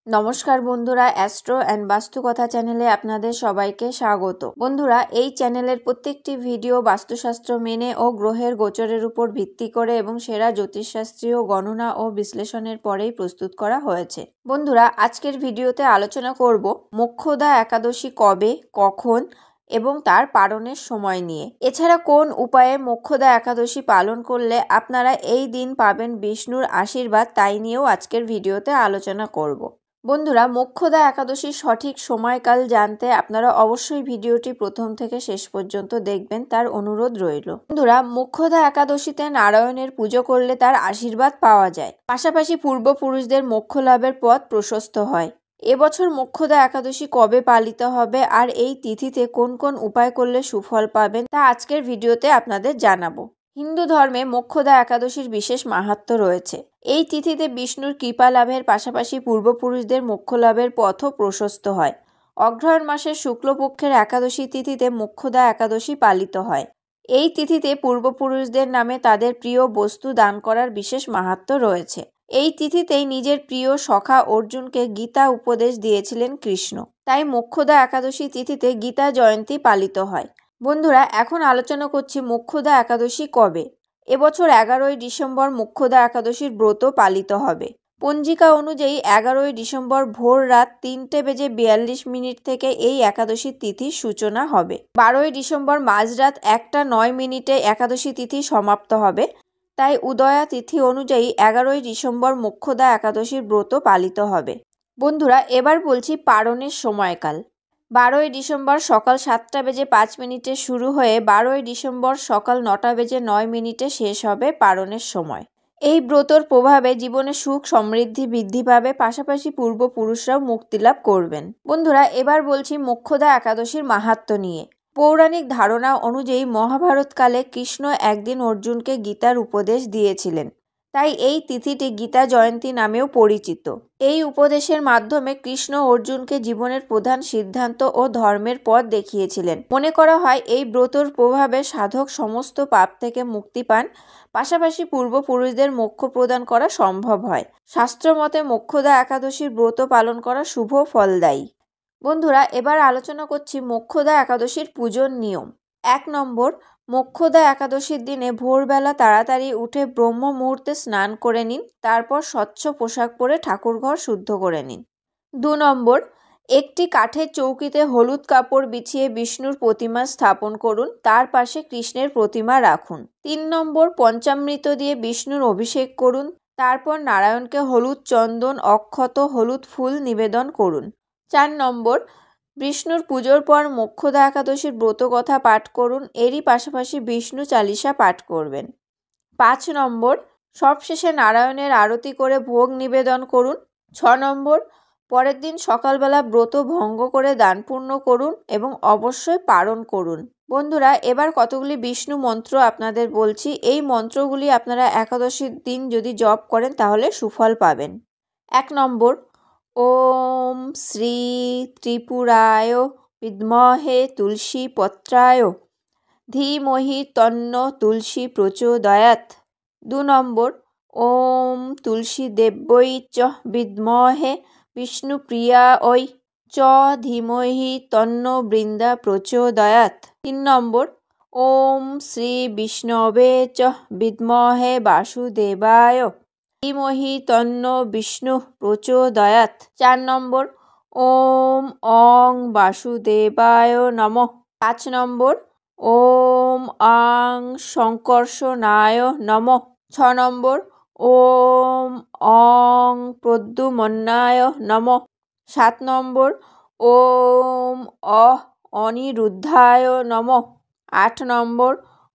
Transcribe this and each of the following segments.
নমস্কার বন্ধুরা, astro and বাস্তুকথা চ্যানেলে আপনাদের সবাইকে স্বাগত। বন্ধুরা, এই চ্যানেলের প্রত্যেকটি ভিডিও বাস্তুশাস্ত্র মেনে ও গ্রহের গোচরের উপর ভিত্তি করে এবং সেরা জ্যোতিষশাস্ত্রীয় গণনা ও বিশ্লেষণের পরেই প্রস্তুত করা হয়েছে। বন্ধুরা, আজকের ভিডিওতে আলোচনা করব মোক্ষদা একাদশী কবে, কখন এবং তার পালনের সময় নিয়ে। এছাড়া কোন উপায়ে মোক্ষদা একাদশী পালন করলে আপনারা এই দিন পাবেন বিষ্ণুর আশীর্বাদ, তাই নিয়েও আজকের ভিডিওতে আলোচনা করব। বন্ধুরা, মোক্ষদা একাদশীর সঠিক সময়কাল জানতে আপনারা অবশ্যই ভিডিওটি প্রথম থেকে শেষ পর্যন্ত দেখবেন, তার অনুরোধ রইল। বন্ধুরা, মোক্ষদা একাদশীতে নারায়ণের পুজো করলে তার আশীর্বাদ পাওয়া যায়, পাশাপাশি পূর্বপুরুষদের মোক্ষ লাভের পথ প্রশস্ত হয়। এবছর মোক্ষদা একাদশী কবে পালিত হবে আর এই তিথিতে কোন কোন উপায় করলে সুফল পাবেন তা আজকের ভিডিওতে আপনাদের জানাবো। হিন্দু ধর্মে মোক্ষদা একাদশীর বিশেষ মাহাত্ম্য রয়েছে। এই তিথিতে বিষ্ণুর কৃপা লাভের পাশাপাশি পূর্বপুরুষদের মোক্ষ লাভের পথও প্রশস্ত হয়। অগ্রহায়ণ মাসের শুক্লপক্ষের একাদশী তিথিতে মোক্ষদা একাদশী পালিত হয়। এই তিথিতে পূর্বপুরুষদের নামে তাদের প্রিয় বস্তু দান করার বিশেষ মাহাত্ম্য রয়েছে। এই তিথিতেই নিজের প্রিয় সখা অর্জুনকে গীতা উপদেশ দিয়েছিলেন কৃষ্ণ, তাই মোক্ষদা একাদশী তিথিতে গীতা জয়ন্তী পালিত হয়। বন্ধুরা, এখন আলোচনা করছি মোক্ষদা একাদশী কবে। এবছর 11ই ডিসেম্বর মোক্ষদা একাদশীর ব্রত পালিত হবে। পঞ্জিকা অনুযায়ী 11ই ডিসেম্বর ভোর রাত 3:42 থেকে এই একাদশী তিথির সূচনা হবে। 12ই ডিসেম্বর মাঝরাত 1:09 একাদশী তিথি সমাপ্ত হবে। তাই উদয়া তিথি অনুযায়ী 11ই ডিসেম্বর মোক্ষদা একাদশীর ব্রত পালিত হবে। বন্ধুরা, এবার বলছি পালনের সময়কাল। 12ই ডিসেম্বর সকাল 7:05 শুরু হয়ে 12ই ডিসেম্বর সকাল 9:09 শেষ হবে পালনের সময়। এই ব্রতর প্রভাবে জীবনে সুখ সমৃদ্ধি বৃদ্ধি পাবে, পাশাপাশি পূর্বপুরুষরাও মুক্তিলাভ করবেন। বন্ধুরা, এবার বলছি মোক্ষদা একাদশীর মাহাত্ম্য নিয়ে। পৌরাণিক ধারণা অনুযায়ী মহাভারতকালে কৃষ্ণ একদিন অর্জুনকে গীতার উপদেশ দিয়েছিলেন, তাই এই তিথিটি গীতা জয়ন্তী নামেও পরিচিত। এই উপদেশের মাধ্যমে কৃষ্ণ অর্জুনকে জীবনের প্রধান সিদ্ধান্ত ও ধর্মের পথ দেখিয়েছিলেন। মনে করা হয় এই ব্রতর প্রভাবে সাধক সমস্ত পাপ থেকে মুক্তি পান, পাশাপাশি পূর্বপুরুষদের মোক্ষ প্রদান করা সম্ভব হয়। শাস্ত্রমতে মোক্ষদা একাদশীর ব্রত পালন করা শুভ ফলদায়ী। বন্ধুরা, এবার আলোচনা করছি মোক্ষদা একাদশীর পুজোর নিয়ম। 1 নম্বর, মোক্ষদা একাদশীর দিনে ভোরবেলা তাড়াতাড়ি উঠে ব্রহ্ম মুহূর্তে স্নান করে নিন, তারপর স্বচ্ছ পোশাক পরে ঠাকুরঘর শুদ্ধ করে নিন। 2 নম্বর, একটি কাঠের চৌকিতে হলুদ কাপড় বিছিয়ে বিষ্ণুর প্রতিমা স্থাপন করুন, তার পাশে কৃষ্ণের প্রতিমা রাখুন। 3 নম্বর, পঞ্চামৃত দিয়ে বিষ্ণুর অভিষেক করুন, তারপর নারায়ণকে হলুদ চন্দন, অক্ষত, হলুদ ফুল নিবেদন করুন। 4 নম্বর, বিষ্ণুর পুজোর পর মোক্ষদা একাদশীর ব্রতকথা পাঠ করুন, এরই পাশাপাশি বিষ্ণু চালিসা পাঠ করবেন। 5 নম্বর, সবশেষে নারায়ণের আরতি করে ভোগ নিবেদন করুন। 6 নম্বর, পরের দিন সকালবেলা ব্রত ভঙ্গ করে দানপূর্ণ করুন এবং অবশ্যই পালন করুন। বন্ধুরা, এবার কতগুলি বিষ্ণু মন্ত্র আপনাদের বলছি। এই মন্ত্রগুলি আপনারা একাদশীর দিন যদি জপ করেন তাহলে সুফল পাবেন। 1 নম্বর, ওম শ্রী ত্রিপুরায় বিদ্মহে তুলসী পত্রায় ধীমহি তন্ন তুলসী প্রচোদয়াৎ। 2 নম্বর, ওম তুলসী দেব্যৈ চ বিদ্মহে বিষ্ণুপ্রিয়ায় চ ধীমহি তন্ন বৃন্দা প্রচোদয়াৎ। 3 নম্বর, ওম শ্রী বিষ্ণবে চ বিদ্মহে বাসুদেবায় ধীমহি তন্ন বিষ্ণু প্রচোদয়াৎ। 4 নম্বর, ওম অং বাসুদেবায় নমঃ। 5 নম্বর, ওম আং সংকর্ষণায় নমঃ। 6 নম্বর, ওম অং প্রদ্যুম্নায় নমঃ। 7 নম্বর, ওম অনিরুদ্ধায় নমঃ। 8 নম্বর,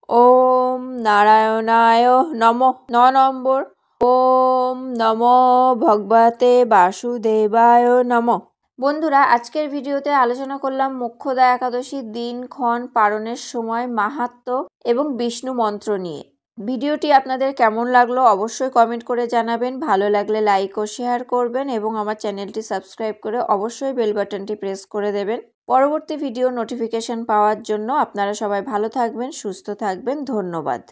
ওম নারায়ণায় নমঃ। 9 নম্বর, ওম নমো ভগবতে বাসুদেবায় নমঃ। বন্ধুরা, আজকের ভিডিওতে আলোচনা করলাম মোক্ষদা একাদশীর দিনক্ষণ, পালনের সময়, মাহাত্ম্য এবং বিষ্ণু মন্ত্র নিয়ে। ভিডিওটি আপনাদের কেমন লাগলো অবশ্যই কমেন্ট করে জানাবেন। ভালো লাগলে লাইক ও শেয়ার করবেন এবং আমার চ্যানেলটি সাবস্ক্রাইব করে অবশ্যই বেল বাটনটি প্রেস করে দেবেন। পরবর্তী ভিডিও নোটিফিকেশন পাওয়ার জন্য আপনারা সবাই ভালো থাকবেন, সুস্থ থাকবেন। ধন্যবাদ।